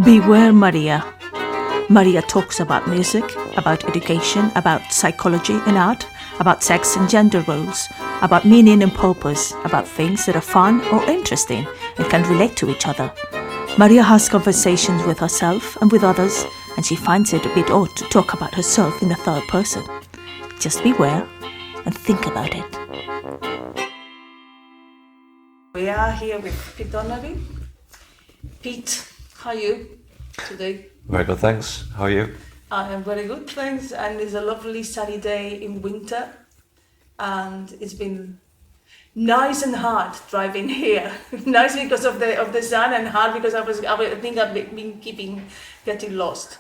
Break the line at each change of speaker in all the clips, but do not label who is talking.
Beware Maria. Maria talks about music, about education, about psychology and art, about sex and gender roles, about meaning and purpose, about things that are fun or interesting and can relate to each other. Maria has conversations with herself and with others, and she finds it a bit odd to talk about herself in the third person. Just beware and think about it. We are here with Pete Donnelly. Pete, how are you today?
Very good, thanks. How are you?
I am very good, thanks. And it's a lovely sunny day in winter, and it's been nice and hard driving here. Nice because of the sun, and hard because I think I've been getting lost,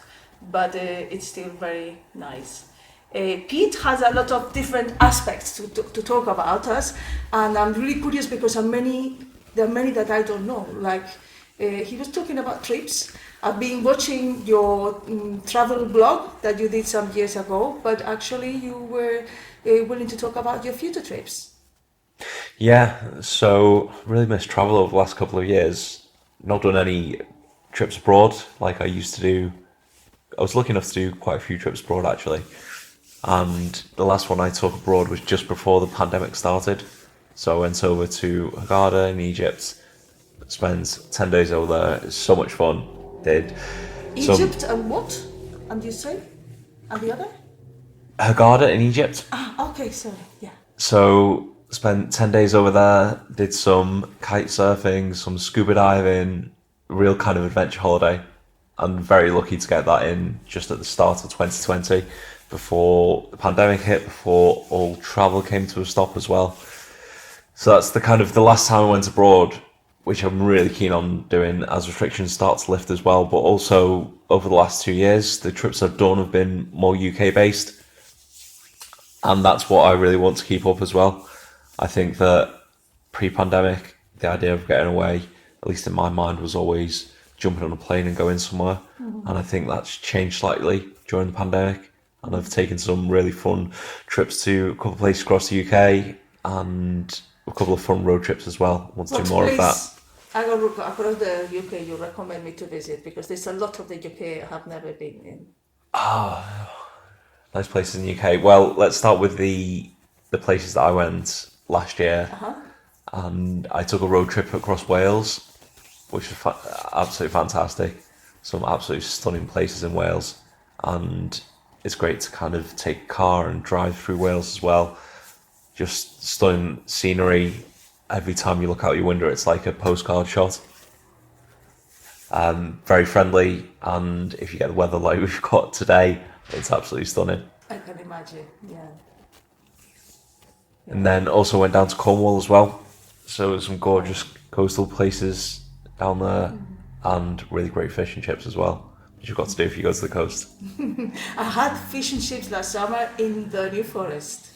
but it's still very nice. Pete has a lot of different aspects to talk about us, and I'm really curious because there are many that I don't know. Like he was talking about trips. I've been watching your travel blog that you did some years ago, but actually you were willing to talk about your future trips.
Yeah, so really missed travel over the last couple of years. Not done any trips abroad like I used to do. I was lucky enough to do quite a few trips abroad actually. And the last one I took abroad was just before the pandemic started. So I went over to Hurghada in Egypt, spent 10 days over there. It's so much fun. Did
Egypt and what? And you say? And the other?
Hurghada in Egypt.
Okay, sorry, yeah.
So spent 10 days over there, did some kite surfing, some scuba diving, real kind of adventure holiday. I'm very lucky to get that in just at the start of 2020, before the pandemic hit, before all travel came to a stop as well. So that's the last time I went abroad, which I'm really keen on doing as restrictions start to lift as well. But also over the last 2 years, the trips I've done have been more UK based. And that's what I really want to keep up as well. I think that pre-pandemic, the idea of getting away, at least in my mind, was always jumping on a plane and going somewhere. Mm-hmm. And I think that's changed slightly during the pandemic. And I've taken some really fun trips to a couple of places across the UK and a couple of fun road trips as well. I want to do more of that.
Across the UK you recommend me to visit? Because there's a lot of the UK I have never been in.
Nice places in the UK. Well, let's start with the places that I went last year. And I took a road trip across Wales, which was absolutely fantastic. Some absolutely stunning places in Wales. And it's great to kind of take a car and drive through Wales as well. Just stunning scenery. Every time you look out your window, it's like a postcard shot. Very friendly, and if you get the weather like we've got today, it's absolutely stunning.
I can imagine, yeah.
And then also went down to Cornwall as well. So some gorgeous coastal places down there, and really great fish and chips as well, which you've got to do if you go to the coast.
I had fish and chips last summer in the New Forest.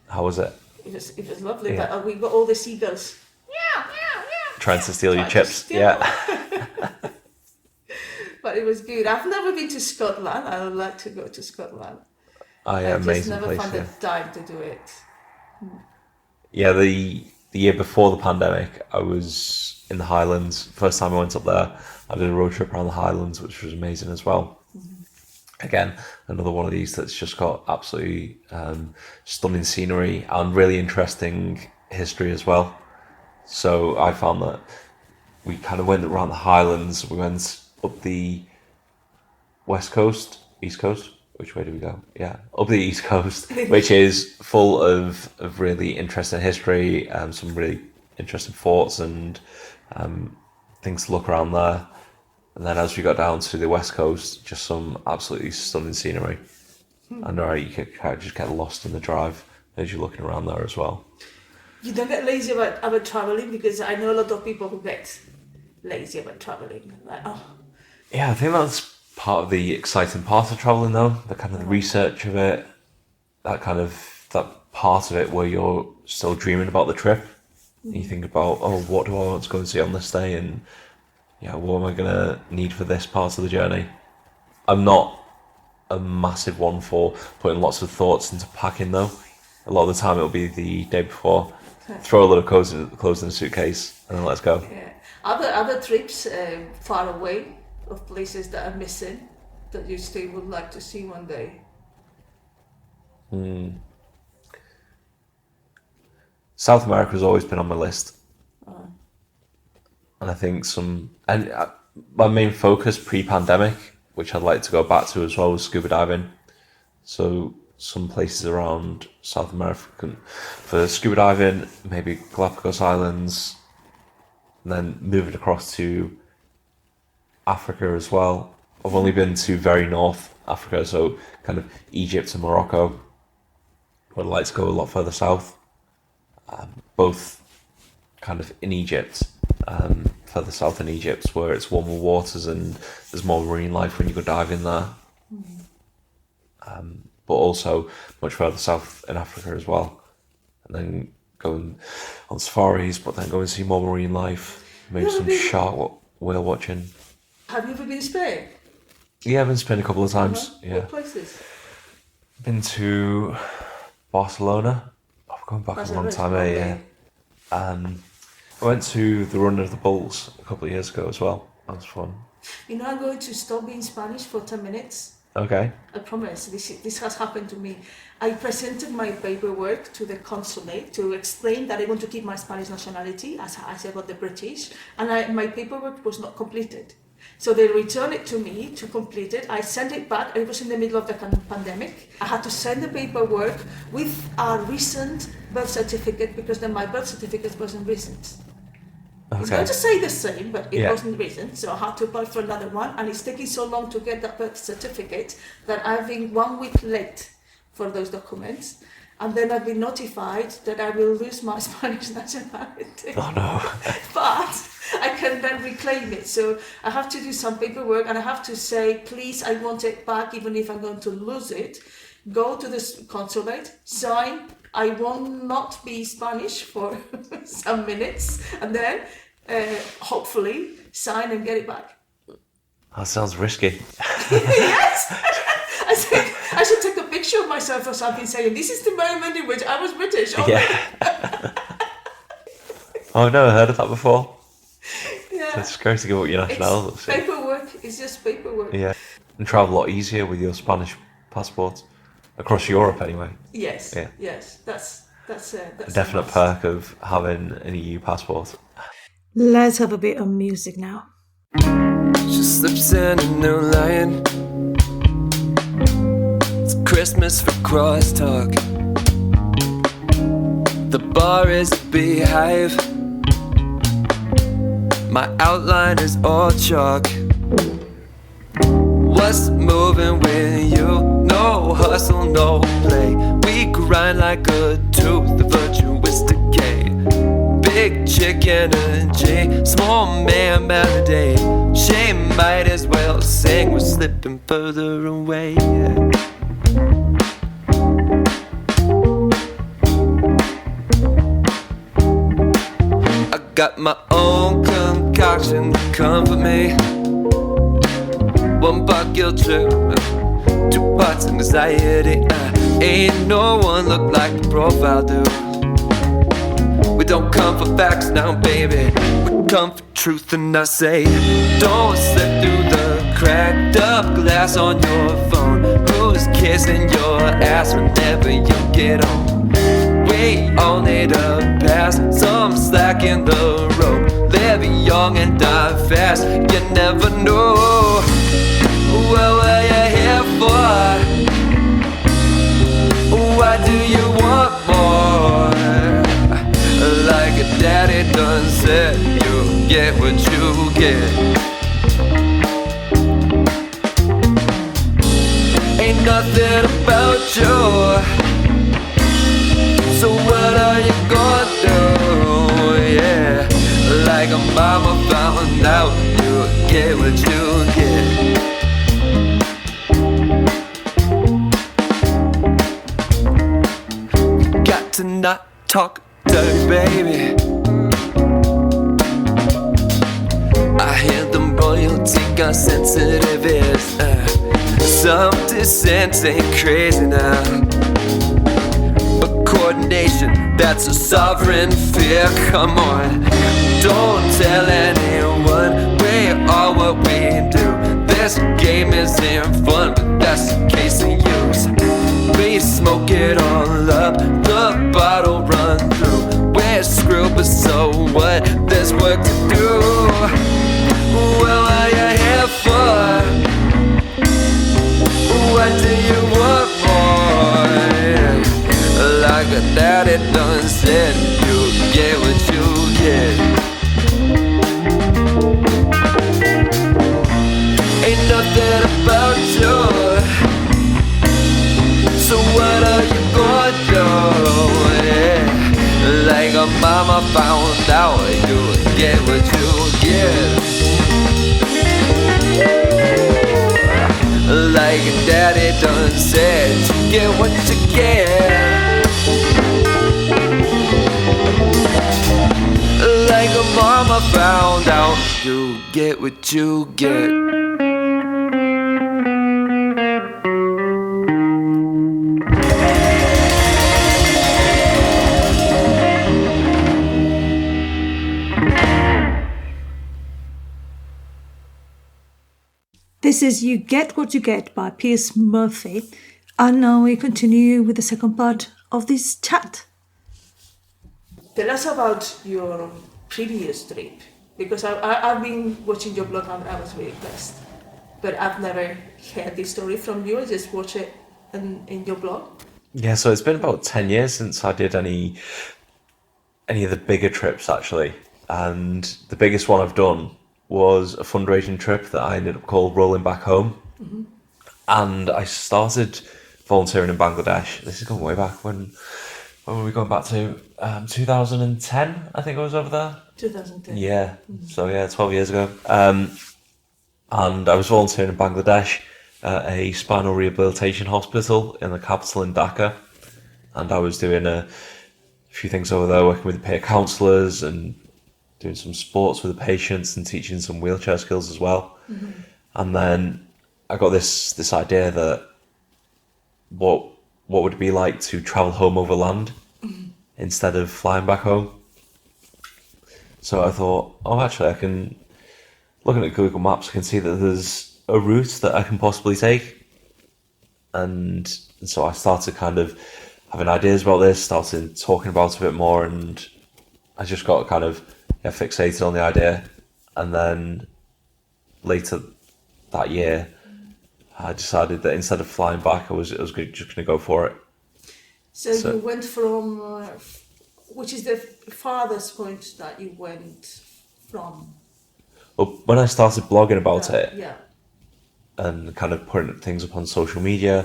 How was it?
It was lovely,
Yeah.
but we got all the seagulls. Meow, meow, meow.
Trying to steal your chips. Yeah.
But it was good. I've never been to Scotland. I would like to go to Scotland.
Amazing place.
I just never found the time to do it.
Yeah, the year before the pandemic, I was in the Highlands. First time I went up there, I did a road trip around the Highlands, which was amazing as well. Again, another one of these that's just got absolutely stunning scenery and really interesting history as well. So I found that we kind of went around the Highlands. We went up the west coast, east coast. Which way do we go? Yeah, up the east coast, which is full of really interesting history, some really interesting forts and things to look around there. And then as we got down to the west coast, just some absolutely stunning scenery. And you can just get lost in the drive as you're looking around there as well.
You don't get lazy about traveling, because I know a lot of people who get lazy about traveling. Like,
Yeah, I think that's part of the exciting part of traveling though, the kind of the research of it, that part of it where you're still dreaming about the trip. And you think about, what do I want to go and see on this day, and what am I going to need for this part of the journey? I'm not a massive one for putting lots of thoughts into packing though. A lot of the time it'll be the day before, throw a lot of clothes in a suitcase and then let's go.
Yeah. Other trips far away of places that are missing that you still would like to see one day?
South America's always been on my list.
Uh,
And I think my main focus pre-pandemic, which I'd like to go back to as well, was scuba diving. So some places around South America for scuba diving, maybe Galapagos Islands, and then moving across to Africa as well. I've only been to very North Africa, so kind of Egypt and Morocco. I'd like to go a lot further south, both kind of in Egypt, further south in Egypt, where it's warmer waters and there's more marine life when you go diving there. But also much further south in Africa as well. And then going on safaris, but then going to see more marine life, maybe some shark whale watching.
have you ever been to Spain?
Yeah, I've been to Spain a couple of times. Yeah.
What places?
Been to Barcelona. I've gone back a long time, yeah. I went to the Run of the Bulls a couple of years ago as well. That was fun.
You know, I'm going to stop being Spanish for 10 minutes.
Okay.
I promise, this has happened to me. I presented my paperwork to the consulate to explain that I want to keep my Spanish nationality as I got the British, and my paperwork was not completed. So they returned it to me to complete it. I sent it back. It was in the middle of the pandemic. I had to send the paperwork with a recent birth certificate because then my birth certificate wasn't recent. It's going to say the same, but it wasn't recent, so I had to apply for another one, and it's taking so long to get that birth certificate that I've been 1 week late for those documents, and then I've been notified that I will lose my Spanish nationality.
Oh no.
But I can then reclaim it, so I have to do some paperwork, and I have to say, please, I want it back, even if I'm going to lose it. Go to the consulate, sign, I will not be Spanish for some minutes, and then hopefully sign and get it back.
That sounds risky.
Yes! I said I should take a picture of myself or something saying, this is the moment in which I was British. Oh,
yeah. Oh, I've never heard of that before.
yeah.
It's scary to give up your nationality.
Paperwork is just paperwork.
Yeah. And travel a lot easier with your Spanish passport. Across Europe anyway.
Yes.
Yeah.
Yes. That's
a definite perk of having an EU passport.
Let's have a bit of music now.
She slips in a new line. It's Christmas for crosstalk. The bar is a beehive. My outline is all chalk. What's moving with you? No hustle, no play. We grind like a tooth, the virtuous decay. Big chick energy, small man melody. She might as well sing, we're slipping further away. I got my own concoction to comfort me. 1 part guilt trip, 2 parts anxiety. Ain't no one look like the profile do. We don't come for facts now, baby. We come for truth, and I say, don't slip through the cracked up glass on your phone. Who's kissing your ass whenever you get home? We all need a pass, some slack in the rope. Live young and die fast, you never know. What were you here for? Why do you want more? Like a daddy done said, you get what you get. Ain't nothing about you, so what are you gonna do? Yeah, like a mama found out, you get what you get. To not talk dirty, baby. I hear them royalty got sensitive ears. Some dissent ain't crazy now, but coordination, that's a sovereign fear. Come on, don't tell anyone we are what we do. This game isn't fun, but that's the case of use. We smoke it all up, the bottle run through. We're screwed, but so what? There's work to do. Well, what are you here for? What do you want more? Like a daddy done said, you get what you get. Ain't nothing about you. So what are you gonna do? Yeah. Like a mama found out, you get what you get. Like a daddy done said, you get what you get. Like a mama found out, you get what you get.
This is You Get What You Get by Piers Murphy. And now we continue with the second part of this chat.
Tell us about your previous trip, because I've been watching your blog and I was really impressed. But I've never heard this story from you, I just watch it in your blog.
Yeah, so it's been about 10 years since I did any of the bigger trips, actually. And the biggest one I've done was a fundraising trip that I ended up called Rolling Back Home. Mm-hmm. And I started volunteering in Bangladesh. This is going way back. When were we going back to? 2010, I think I was over there.
2010.
Yeah, so yeah, 12 years ago. And I was volunteering in Bangladesh at a spinal rehabilitation hospital in the capital in Dhaka. And I was doing a few things over there, working with the peer counsellors and doing some sports with the patients and teaching some wheelchair skills as well. Mm-hmm. And then I got this idea that what would it be like to travel home over land instead of flying back home. So I thought, actually I can, looking at Google Maps, I can see that there's a route that I can possibly take. And so I started kind of having ideas about this, started talking about it a bit more, and I just got kind of fixated on the idea. And then later that year, I decided that instead of flying back, I was just going to go for it.
So you went from, which is the farthest point that you went from?
Well, when I started blogging about it,
yeah,
and kind of putting things up on social media,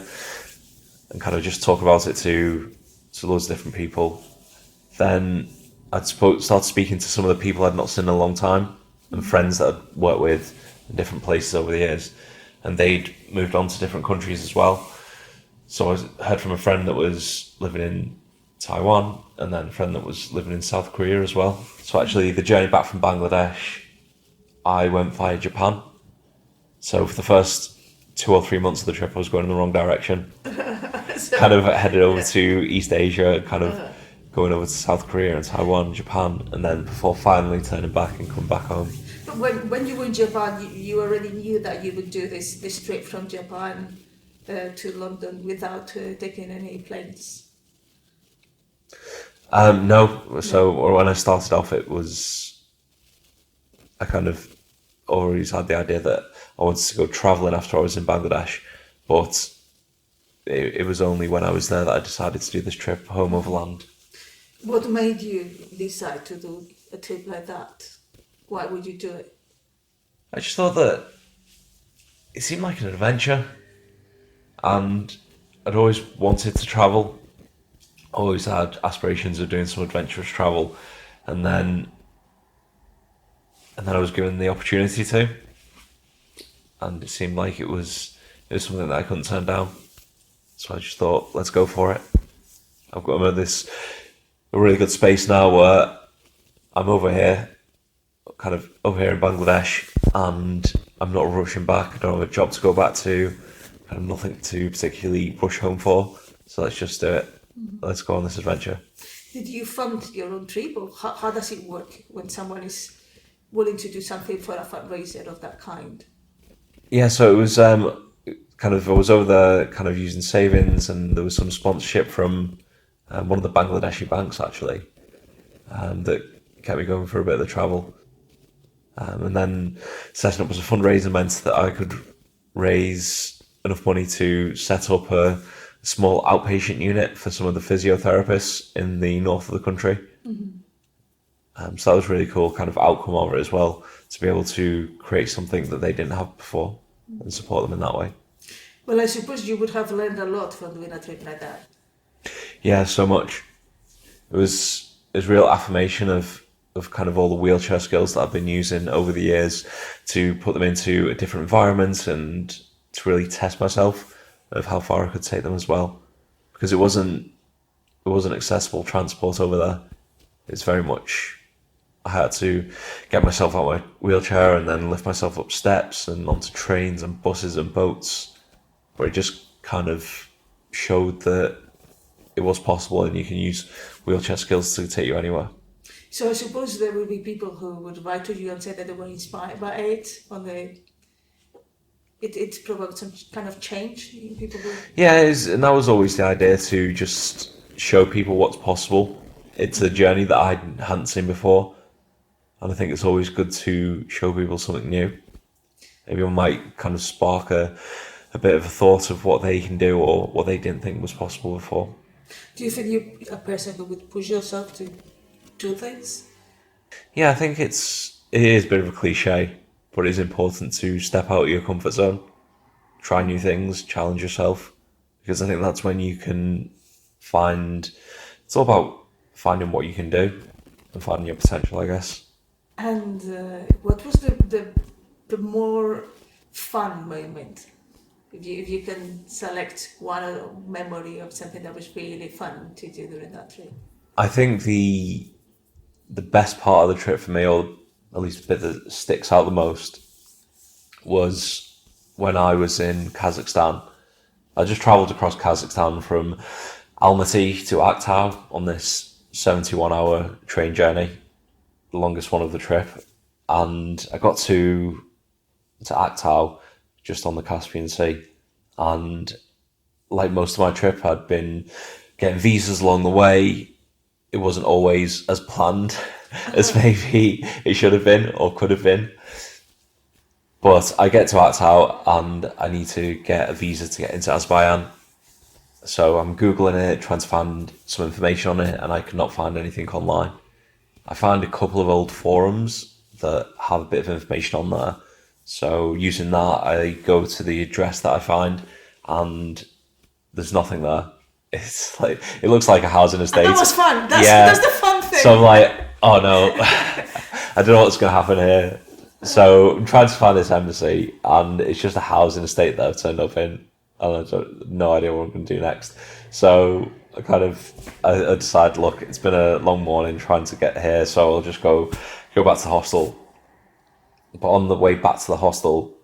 and kind of just talk about it to loads of different people, then I'd started speaking to some of the people I'd not seen in a long time, and friends that I'd worked with in different places over the years, and they'd moved on to different countries as well. So I heard from a friend that was living in Taiwan, and then a friend that was living in South Korea as well. So actually the journey back from Bangladesh, I went via Japan. So for the first 2 or 3 months of the trip, I was going in the wrong direction. Kind of headed over to East Asia, kind of going over to South Korea and Taiwan, Japan, and then before finally turning back and coming back home.
But when you were in Japan, you already knew that you would do this trip from Japan to London without taking any planes?
No. So when I started off, I kind of always had the idea that I wanted to go travelling after I was in Bangladesh, but it was only when I was there that I decided to do this trip home overland.
What made you decide to do a trip like that? Why would you do it?
I just thought that it seemed like an adventure, and I'd always wanted to travel, always had aspirations of doing some adventurous travel, and then I was given the opportunity to, and it seemed like it was something that I couldn't turn down. So I just thought, let's go for it. I'm in a really good space now where I'm over here in Bangladesh, and I'm not rushing back. I don't have a job to go back to, kind of nothing to particularly rush home for. So let's just do it. Let's go on this adventure.
Did you fund your own trip, or how does it work when someone is willing to do something for a fundraiser of that kind?
Yeah, so it was kind of, I was over there kind of using savings, and there was some sponsorship from one of the Bangladeshi banks actually, that kept me going for a bit of the travel. And then setting up was a fundraising meant that I could raise enough money to set up a small outpatient unit for some of the physiotherapists in the north of the country. So that was really cool kind of outcome of it as well, to be able to create something that they didn't have before and support them in that way.
Well, I suppose you would have learned a lot from doing a trip like that.
Yeah, so much. It was real affirmation of kind of all the wheelchair skills that I've been using over the years, to put them into a different environment and to really test myself of how far I could take them as well, because it wasn't accessible transport over there. It's very much, I had to get myself out of my wheelchair and then lift myself up steps and onto trains and buses and boats, where it just kind of showed that it was possible and you can use wheelchair skills to take you anywhere.
So I suppose there will be people who would write to you and say that they were inspired by it, or it provoked some kind of change in people who...
Yeah, and that was always the idea, to just show people what's possible. It's a journey that I hadn't seen before, and I think it's always good to show people something new. Maybe it might kind of spark a bit of a thought of what they can do or what they didn't think was possible before.
Do you think you're a person who would push yourself to do things?
Yeah, I think it is a bit of a cliche, but it is important to step out of your comfort zone, try new things, challenge yourself, because I think that's when you can find, it's all about finding what you can do and finding your potential, I guess.
And what was the more fun moment? If you can select one memory of something that was really fun to do during that trip.
I think the best part of the trip for me, or at least the bit that sticks out the most, was when I was in Kazakhstan. I just travelled across Kazakhstan from Almaty to Aktau on this 71-hour train journey, the longest one of the trip. And I got to Aktau, just on the Caspian Sea. And like most of my trip, I'd been getting visas along the way. It wasn't always as planned as maybe it should have been or could have been. But I get to Aktau and I need to get a visa to get into Azerbaijan. So I'm Googling it, trying to find some information on it, and I could not find anything online. I found a couple of old forums that have a bit of information on there. So using that, I go to the address that I find, and there's nothing there. It's like, it looks like a housing estate.
And that was fun. That's the fun thing.
So I'm like, oh no, I don't know what's going to happen here. So I'm trying to find this embassy, and it's just a housing estate that I've turned up in, and I have no idea what I'm going to do next. So I decided, look, it's been a long morning trying to get here, so I'll just go back to the hostel. But on the way back to the hostel,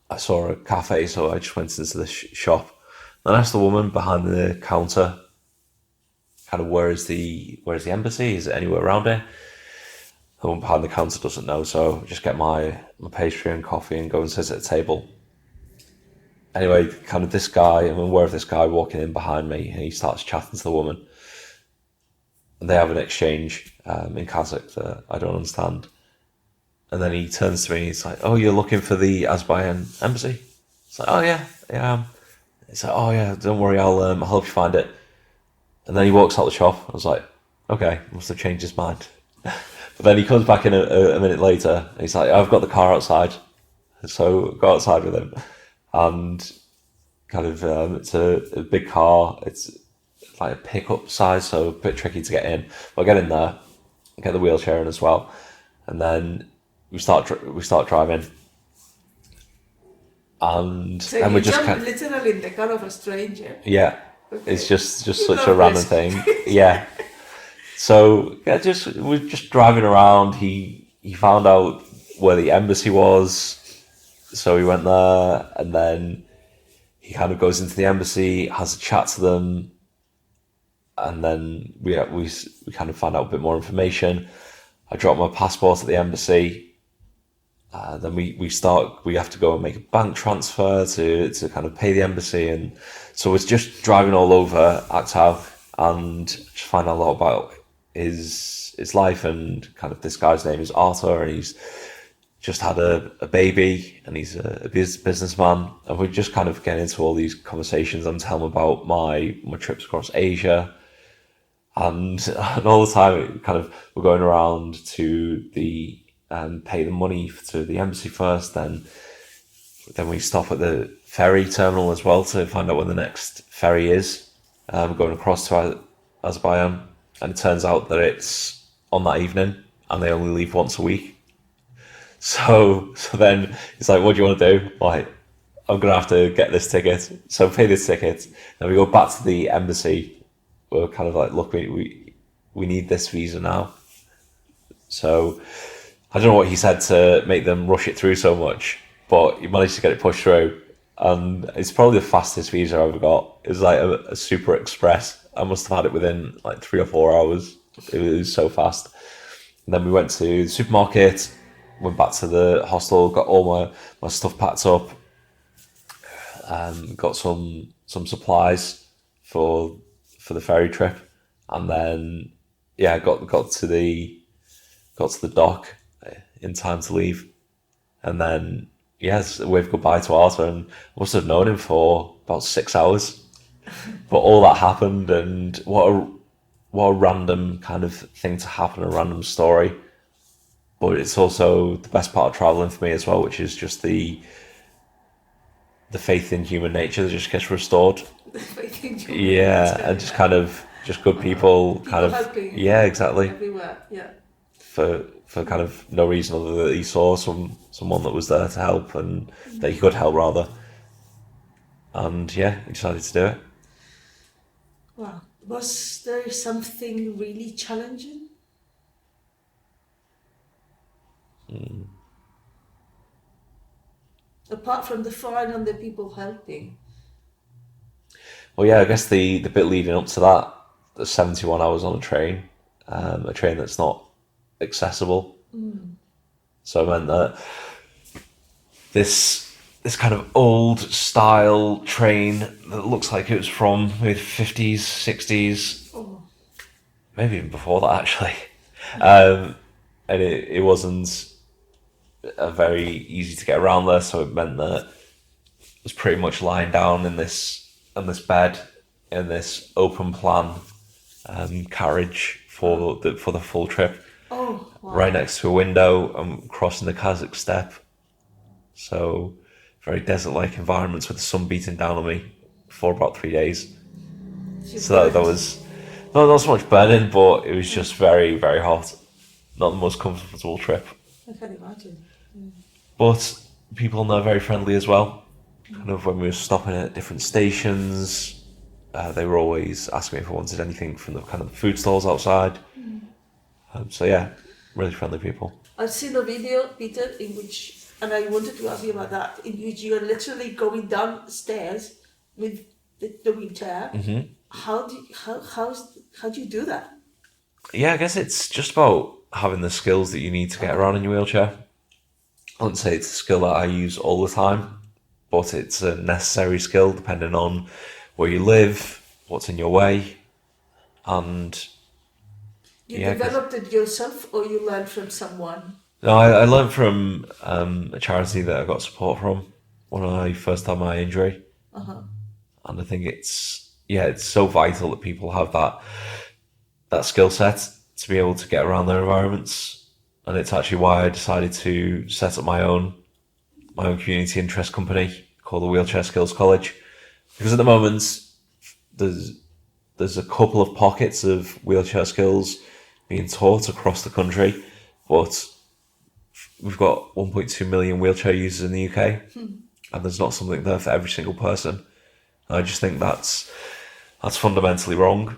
I saw a cafe, so I just went into the shop. And I asked the woman behind the counter, kind of, where is the embassy? Is it anywhere around here? The woman behind the counter doesn't know, so I just get my pastry and coffee and go and sit at a table. Anyway, kind of this guy, I'm aware of this guy walking in behind me, and he starts chatting to the woman. And they have an exchange in Kazakh that I don't understand. And then he turns to me, he's like, oh, you're looking for the Azerbaijan embassy? It's like, oh yeah, I am. He's like, oh yeah, don't worry, I'll help you find it. And then he walks out the shop. I was like, okay, must have changed his mind. But then he comes back in a minute later, and he's like, I've got the car outside. So go outside with him. And kind of, it's a big car. It's like a pickup size, so a bit tricky to get in. But I get in there, get the wheelchair in as well. And then we start driving, and
So
then
you
we just
jumped literally in the car of a stranger.
Yeah,
Okay.
it's just such
Love
a random
this.
thing. Yeah. So yeah, we're just driving around. He found out where the embassy was, so we went there, and then he kind of goes into the embassy, has a chat to them, and then we kind of find out a bit more information. I dropped my passport at the embassy, Then we have to go and make a bank transfer to kind of pay the embassy, and so it's just driving all over Aktau and just find out a lot about his life. And kind of this guy's name is Arthur, and he's just had a baby, and he's a businessman, and we just kind of get into all these conversations and tell him about my trips across Asia, and all the time kind of we're going around to the pay the money to the embassy first, then we stop at the ferry terminal as well to find out when the next ferry is going across to Azerbaijan, and it turns out that it's on that evening and they only leave once a week. So then it's like, what do you want to do? Like, I'm gonna have to get this ticket, so pay this ticket, and we go back to the embassy. We're kind of like, look, we need this visa now. So I don't know what he said to make them rush it through so much, but he managed to get it pushed through. And it's probably the fastest visa I ever got. It was like a super express. I must have had it within like 3 or 4 hours. It was so fast. And then we went to the supermarket, went back to the hostel, got all my stuff packed up, got some supplies for the ferry trip, and then got to the dock in time to leave, and then waved goodbye to Arthur, and I must have known him for about 6 hours. But all that happened, and what a random kind of thing to happen, a random story. But it's also the best part of traveling for me as well, which is just the faith in human nature that just gets restored.
Faith in human
Yeah,
nature.
and just kind of just good people kind of
helping
exactly.
everywhere. Yeah.
For kind of no reason other than he saw someone that was there to help, and that he could help rather. And he decided to do it.
Wow. Was there something really challenging? Apart from the fun and the people helping.
Well, yeah, I guess the bit leading up to that, the 71 hours on a train that's not accessible. So it meant that this kind of old style train that looks like it was from maybe the 50s, 60s, maybe even before that actually, and it wasn't very easy to get around there. So it meant that I was pretty much lying down in this bed in this open plan carriage for the full trip.
Oh, wow.
Right next to a window. I'm crossing the Kazakh steppe, so very desert-like environments with the sun beating down on me for about 3 days. So that was not so much burning, but it was just very, very hot. Not the most comfortable trip.
I can imagine.
But people are very friendly as well. Kind of when we were stopping at different stations, they were always asking me if I wanted anything from the kind of food stalls outside. So really friendly people.
I've seen a video, Peter, in which, and I wanted to ask you about that, in which you are literally going downstairs with the wheelchair.
Mm-hmm.
How do you do that?
Yeah, I guess it's just about having the skills that you need to get around in your wheelchair. I wouldn't say it's a skill that I use all the time, but it's a necessary skill depending on where you live, what's in your way, and
You developed it yourself, or you learned from someone?
No, I learned from a charity that I got support from when I first had my injury. And I think it's so vital that people have that skill set to be able to get around their environments. And it's actually why I decided to set up my own community interest company called the Wheelchair Skills College. Because at the moment, there's a couple of pockets of wheelchair skills being taught across the country, but we've got 1.2 million wheelchair users in the UK, and there's not something there for every single person. I just think that's fundamentally wrong.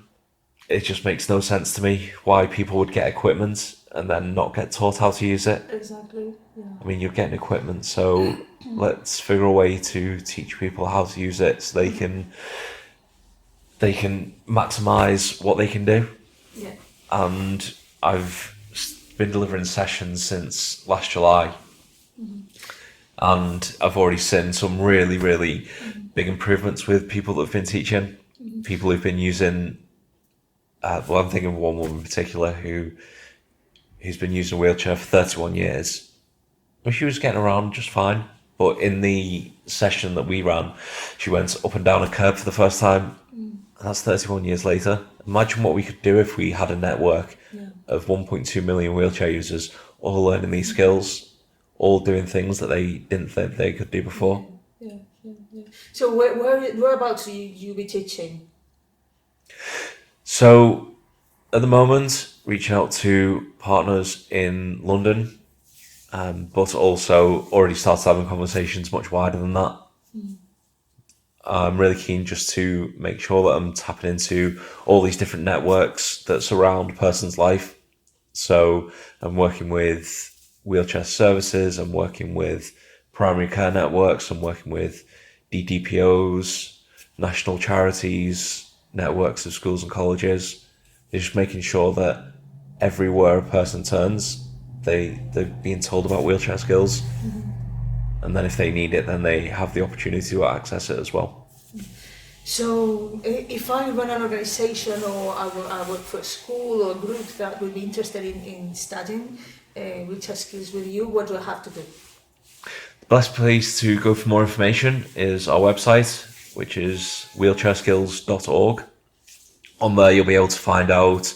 It just makes no sense to me why people would get equipment and then not get taught how to use it.
Exactly. Yeah.
I mean, you're getting equipment, so let's figure a way to teach people how to use it so they can maximise what they can do.
Yeah.
And I've been delivering sessions since last July, And I've already seen some really, really big improvements with people that have been teaching, people who've been using, well, I'm thinking of one woman in particular who's been using a wheelchair for 31 years. Well, she was getting around just fine. But in the session that we ran, she went up and down a curb for the first time. And that's 31 years later. Imagine what we could do if we had a network of 1.2 million wheelchair users all learning these skills, all doing things that they didn't think they could do before.
Yeah. So whereabouts will you be teaching?
So at the moment, reaching out to partners in London, but also already started having conversations much wider than that. I'm really keen just to make sure that I'm tapping into all these different networks that surround a person's life. So I'm working with wheelchair services, I'm working with primary care networks, I'm working with DDPOs, national charities, networks of schools and colleges. It's just making sure that everywhere a person turns, they're being told about wheelchair skills. And then if they need it, then they have the opportunity to access it as well.
So if I run an organization or I work for a school or a group that would be interested in studying wheelchair skills with you, what do I have to do?
The best place to go for more information is our website, which is wheelchairskills.org. On there, you'll be able to find out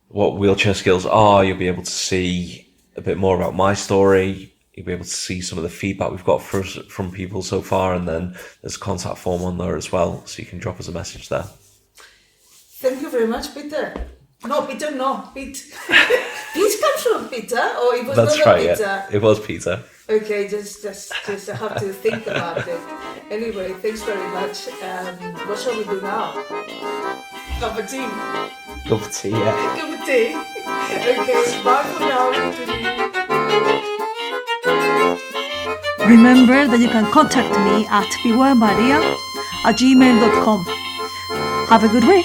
what wheelchair skills are. You'll be able to see a bit more about my story. You'll be able to see some of the feedback we've got from people so far, and then there's a contact form on there as well, so you can drop us a message there.
Thank you very much, Peter. No, Peter, no, Pete. Pete comes from Peter, or it was
That's
not
right,
Peter?
yeah. It was Peter.
Okay, just I have to think about it. Anyway, thanks very much. What shall we do now? Cup of tea.
Cup of tea, yeah.
Cup of tea. Okay, bye for now.
Remember that you can contact me at bewiremaria@gmail.com. Have a good week.